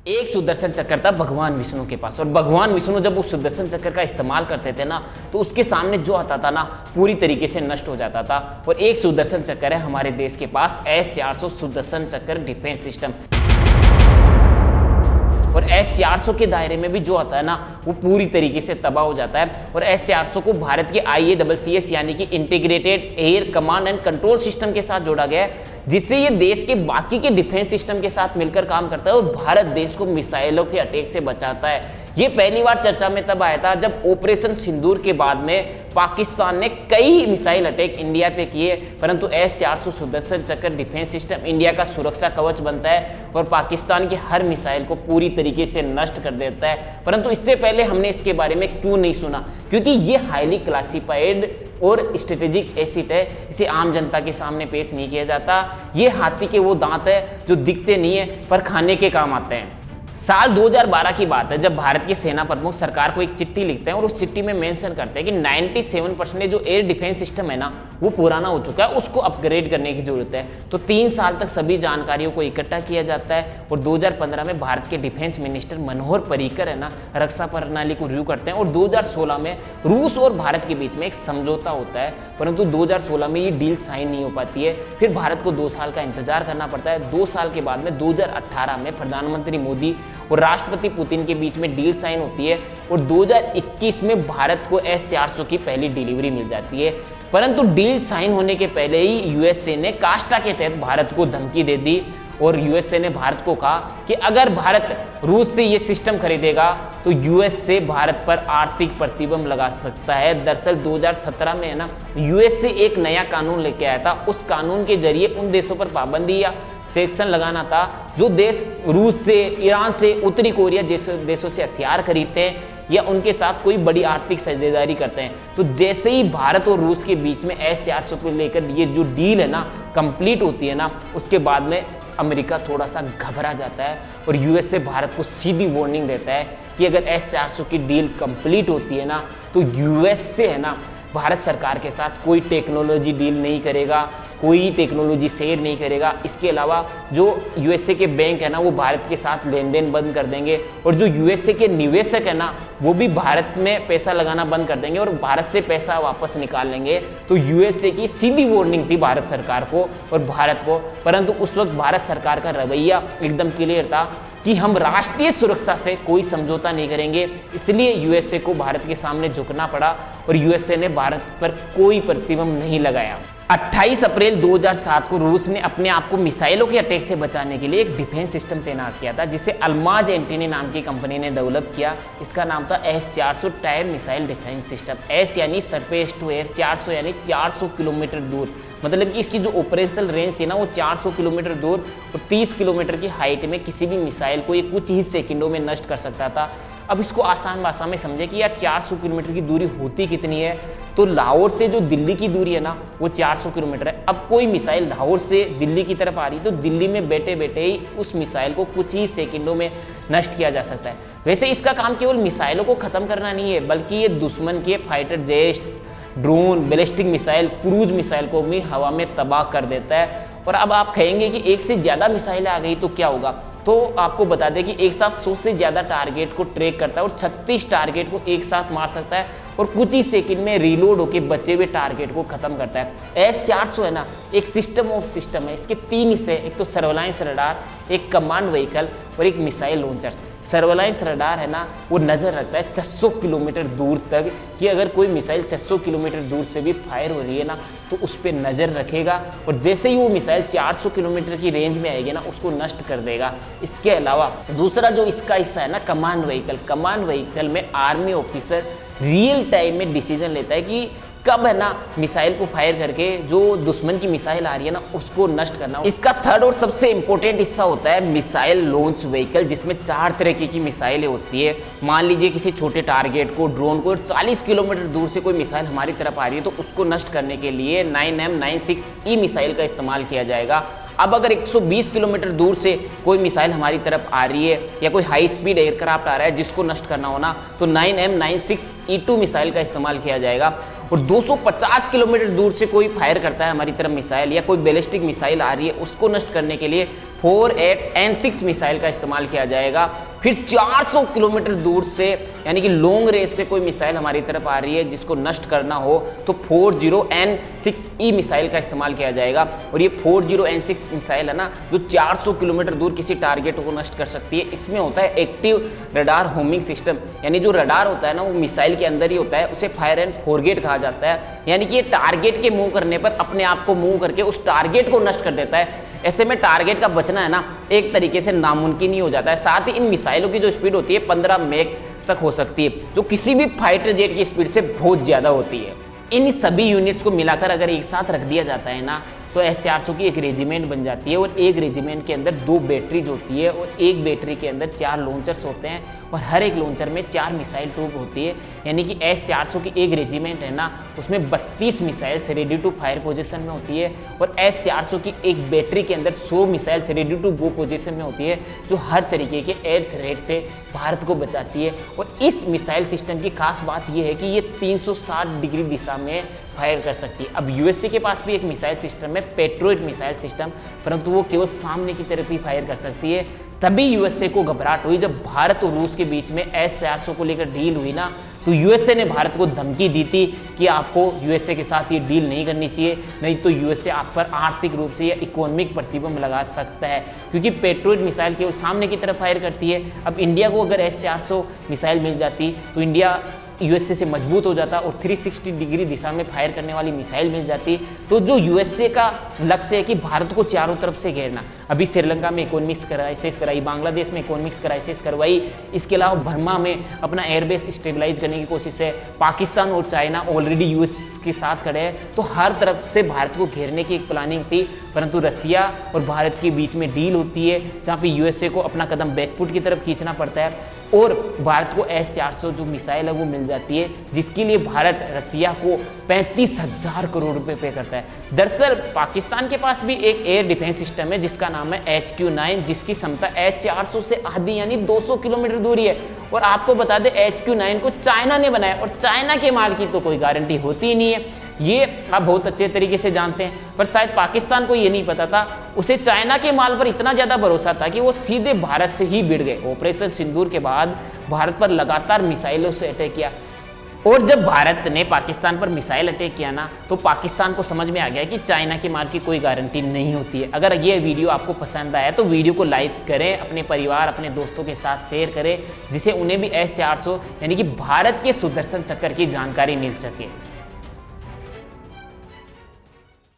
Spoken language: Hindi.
एक सुदर्शन चक्र था भगवान विष्णु के पास, और भगवान विष्णु जब उस सुदर्शन चक्र का इस्तेमाल करते थे ना, तो उसके सामने जो आता था ना पूरी तरीके से नष्ट हो जाता था। और एक सुदर्शन चक्र है हमारे देश के पास, S-400 सुदर्शन चक्र डिफेंस सिस्टम। और S-400 के दायरे में भी जो आता है ना वो पूरी तरीके से तबाह हो जाता है। और S-400 को भारत के IACCS यानी कि integrated air command and control system के साथ जोड़ा गया है, जिससे ये देश के बाकी के डिफेंस सिस्टम के साथ मिलकर काम करता है और भारत देश को मिसाइलों के अटैक से बचाता है। ये पहली बार चर्चा में तब आया था जब ऑपरेशन सिंदूर के बाद में पाकिस्तान ने कई मिसाइल अटैक इंडिया पे किए, परंतु S-400 सुदर्शन चक्र डिफेंस सिस्टम इंडिया का सुरक्षा कवच बनता है और पाकिस्तान की हर मिसाइल को पूरी तरीके से नष्ट कर देता है। परंतु इससे पहले हमने इसके बारे में क्यों नहीं सुना? क्योंकि ये हाईली क्लासिफाइड और स्ट्रेटेजिक एसेट है, इसे आम जनता के सामने पेश नहीं किया जाता। ये हाथी के वो दांत है जो दिखते नहीं है पर खाने के काम आते हैं। साल 2012 की बात है जब भारत के सेना प्रमुख सरकार को एक चिट्ठी लिखते हैं और उस चिट्ठी में मेंशन करते हैं कि 97% जो एयर डिफेंस सिस्टम है ना वो पुराना हो चुका है, उसको अपग्रेड करने की जरूरत है। तो 3 साल तक सभी जानकारियों को इकट्ठा किया जाता है और 2015 में भारत के डिफेंस मिनिस्टर मनोहर पर्रिकर है ना रक्षा प्रणाली को रिव्यू करते हैं और 2016 में रूस और भारत के बीच में एक समझौता होता है, परंतु 2016 में ये डील साइन नहीं हो पाती है। फिर भारत को 2 साल का इंतजार करना पड़ता है। 2 साल के बाद में 2018 में प्रधानमंत्री मोदी और राष्ट्रपति पुतिन के बीच में डील साइन होती है और 2021 में भारत को S-400 की पहली डिलीवरी मिल जाती है। परंतु डील साइन होने के पहले ही यूएसए ने कास्टा के तहत भारत को धमकी दे दी और यूएसए ने भारत को कहा कि अगर भारत रूस से ये सिस्टम खरीदेगा तो यूएसए भारत पर आर्थिक प्रतिबंध लगा सकता है। दरअसल 2017 में है ना यूएसए एक नया कानून लेके आया था। उस कानून के जरिए उन देशों पर पाबंदी या सेक्शन लगाना था जो देश रूस से, ईरान से, उत्तरी कोरिया जैसे देशों से हथियार खरीदते हैं या उनके साथ कोई बड़ी आर्थिक साझेदारी करते हैं। तो जैसे ही भारत और रूस के बीच में S-400 को लेकर ये जो डील है ना कंप्लीट होती है ना, उसके बाद में अमेरिका थोड़ा सा घबरा जाता है और यूएसए भारत को सीधी वार्निंग देता है कि अगर S-400 की डील कंप्लीट होती है ना तो यूएसए है ना भारत सरकार के साथ कोई टेक्नोलॉजी डील नहीं करेगा, कोई टेक्नोलॉजी शेयर नहीं करेगा। इसके अलावा जो यूएसए के बैंक है ना वो भारत के साथ लेन देन बंद कर देंगे और जो यूएसए के निवेशक है ना वो भी भारत में पैसा लगाना बंद कर देंगे और भारत से पैसा वापस निकाल लेंगे। तो यूएसए की सीधी वार्निंग थी भारत सरकार को और भारत को, परंतु उस वक्त भारत सरकार का रवैया एकदम क्लियर था कि हम राष्ट्रीय सुरक्षा से कोई समझौता नहीं करेंगे। इसलिए यूएसए को भारत के सामने झुकना पड़ा और यूएसए ने भारत पर कोई प्रतिबंध नहीं लगाया। 28 अप्रैल 2007 को रूस ने अपने आप को मिसाइलों के अटैक से बचाने के लिए एक डिफेंस सिस्टम तैनात किया था जिसे अल्माज एंटीनी नाम की कंपनी ने डेवलप किया। इसका नाम था S-400 time missile defence system. S यानी सरफेस टू एयर, 400 यानी 400 किलोमीटर दूर, मतलब कि इसकी जो ऑपरेशनल रेंज थी ना वो 400 किलोमीटर दूर और 30 किलोमीटर की हाइट में किसी भी मिसाइल को ये कुछ ही सेकंडों में नष्ट कर सकता था। अब इसको आसान भाषा में समझे कि यार 400 किलोमीटर की दूरी होती कितनी है, तो लाहौर से जो दिल्ली की दूरी है ना वो 400 किलोमीटर है। अब कोई मिसाइल लाहौर से दिल्ली की तरफ आ रही है तो दिल्ली में बैठे बैठे ही उस मिसाइल को कुछ ही सेकंडों में नष्ट किया जा सकता है। वैसे इसका काम केवल मिसाइलों को खत्म करना नहीं है, बल्कि ये दुश्मन के fighter jet, drone, ballistic missile, cruise missile को भी हवा में तबाह कर देता है। और अब आप कहेंगे कि एक से ज़्यादा मिसाइलें आ गई तो क्या होगा, तो आपको बता दें कि एक साथ 100 से ज़्यादा टारगेट को ट्रैक करता है और 36 टारगेट को एक साथ मार सकता है और कुछ ही सेकंड में रीलोड होकर बचे हुए टारगेट को खत्म करता है। S-400 है ना एक सिस्टम ऑफ सिस्टम है। इसके 3 हिस्से, एक तो सर्वेलांस रडार, एक कमांड व्हीकल और एक मिसाइल लॉन्चर। सर्वेलांस रडार है ना वो नज़र रखता है 600 किलोमीटर दूर तक कि अगर कोई मिसाइल 600 किलोमीटर दूर से भी फायर हो रही है ना तो उस पर नज़र रखेगा और जैसे ही वो मिसाइल 400 किलोमीटर की रेंज में आएगी ना उसको नष्ट कर देगा। इसके अलावा दूसरा जो इसका हिस्सा है ना कमांड व्हीकल, कमांड व्हीकल में आर्मी ऑफिसर रियल टाइम में डिसीजन लेता है कि कब है ना मिसाइल को फायर करके जो दुश्मन की मिसाइल आ रही है ना उसको नष्ट करना। इसका थर्ड और सबसे इंपॉर्टेंट हिस्सा होता है मिसाइल लॉन्च व्हीकल, जिसमें 4 तरह की मिसाइलें होती है। मान लीजिए किसी छोटे टारगेट को, ड्रोन को 40 किलोमीटर दूर से कोई मिसाइल हमारी तरफ आ रही है तो उसको नष्ट करने के लिए 9M96E मिसाइल का इस्तेमाल किया जाएगा। अब अगर 120 किलोमीटर दूर से कोई मिसाइल हमारी तरफ आ रही है या कोई हाई स्पीड एयरक्राफ्ट आ रहा है जिसको नष्ट करना होना तो 9M96E2 मिसाइल का इस्तेमाल किया जाएगा। और 250 किलोमीटर दूर से कोई फायर करता है हमारी तरफ मिसाइल या कोई बैलिस्टिक मिसाइल आ रही है उसको नष्ट करने के लिए 48N6 मिसाइल का इस्तेमाल किया जाएगा। फिर 400 किलोमीटर दूर से यानी कि लॉन्ग रेंज से कोई मिसाइल हमारी तरफ आ रही है जिसको नष्ट करना हो तो 40N6E मिसाइल का इस्तेमाल किया जाएगा। और ये 40N6 मिसाइल है ना, जो 400 किलोमीटर दूर किसी टारगेट को नष्ट कर सकती है। इसमें होता है एक्टिव रडार होमिंग सिस्टम, यानी जो रडार होता है ना वो मिसाइल के अंदर ही होता है, उसे फायर एंड फॉरगेट कहा जाता है। यानी कि ये टारगेट के मूव करने पर अपने आप को मूव करके उस टारगेट को नष्ट कर देता है। ऐसे में टारगेट का बचना है ना एक तरीके से नामुमकिन ही हो जाता है। साथ ही इन मिसाइलों की जो स्पीड होती है 15 मैक तक हो सकती है, जो किसी भी फाइटर जेट की स्पीड से बहुत ज़्यादा होती है। इन सभी यूनिट्स को मिलाकर अगर एक साथ रख दिया जाता है ना तो S-400 की एक रेजिमेंट बन जाती है। और एक रेजिमेंट के अंदर 2 बैटरीज होती है और एक बैटरी के अंदर 4 लॉन्चर्स होते हैं और हर एक लॉन्चर में 4 मिसाइल ट्यूब होती है। यानी कि S-400 की एक रेजिमेंट है ना उसमें 32 missiles ready to fire position में होती है और S-400 की एक बैटरी के अंदर 100 missiles ready to go position में होती है, जो हर तरीके के एयर थ्रेट से भारत को बचाती है। और इस मिसाइल सिस्टम की खास बात यह है कि ये 360 डिग्री दिशा में फायर कर सकती है। अब यूएसए के पास भी एक मिसाइल सिस्टम है, पेट्रियट मिसाइल सिस्टम, परंतु वो केवल सामने की तरफ ही फायर कर सकती है। तभी यूएसए को घबराहट हुई जब भारत और रूस के बीच में S-400 को लेकर डील हुई ना, तो यूएसए ने भारत को धमकी दी थी कि आपको यूएसए के साथ ये डील नहीं करनी चाहिए, नहीं तो यूएसए आप पर आर्थिक रूप से या इकोनॉमिक प्रतिबंध लगा सकता है, क्योंकि पेट्रियट मिसाइल केवल सामने की तरफ फायर करती है। अब इंडिया को अगर S-400 मिसाइल मिल जाती तो इंडिया यूएसए से मजबूत हो जाता और 360 डिग्री दिशा में फायर करने वाली मिसाइल मिल जाती। तो जो यूएसए का लक्ष्य है कि भारत को चारों तरफ से घेरना, अभी श्रीलंका में इकोनॉमिक्स क्राइसिस कराई, बांग्लादेश में इकोनॉमिक्स क्राइसिस करवाई, इसके अलावा बर्मा में अपना एयरबेस स्टेबलाइज करने की कोशिश है, पाकिस्तान और चाइना ऑलरेडी यूएस के साथ खड़े हैं, तो हर तरफ से भारत को घेरने की एक प्लानिंग थी। परंतु रसिया और भारत के बीच में डील होती है जहाँ पे यूएसए को अपना कदम बैकफुट की तरफ खींचना पड़ता है और भारत को S-400 जो मिसाइल है वो मिल जाती है, जिसके लिए भारत रसिया को 35,000 करोड़ रुपए पे करता है। दरअसल पाकिस्तान के पास भी एक एयर डिफेंस सिस्टम है जिसका नाम है HQ-9, जिसकी क्षमता S-400 से आधी यानी 200 किलोमीटर दूरी है। और आपको बता दें HQ-9 को चाइना ने बनाया और चाइना के माल की तो कोई गारंटी होती ही नहीं है, ये आप बहुत अच्छे तरीके से जानते हैं। पर शायद पाकिस्तान को ये नहीं पता था, उसे चाइना के माल पर इतना ज़्यादा भरोसा था कि वो सीधे भारत से ही भिड़ गए। ऑपरेशन सिंदूर के बाद भारत पर लगातार मिसाइलों से अटैक किया और जब भारत ने पाकिस्तान पर मिसाइल अटैक किया ना तो पाकिस्तान को समझ में आ गया कि चाइना के माल की कोई गारंटी नहीं होती है। अगर ये वीडियो आपको पसंद आया तो वीडियो को लाइक करें, अपने परिवार अपने दोस्तों के साथ शेयर करें, जिससे उन्हें भी S-400 यानी कि भारत के सुदर्शन चक्र की जानकारी मिल सके।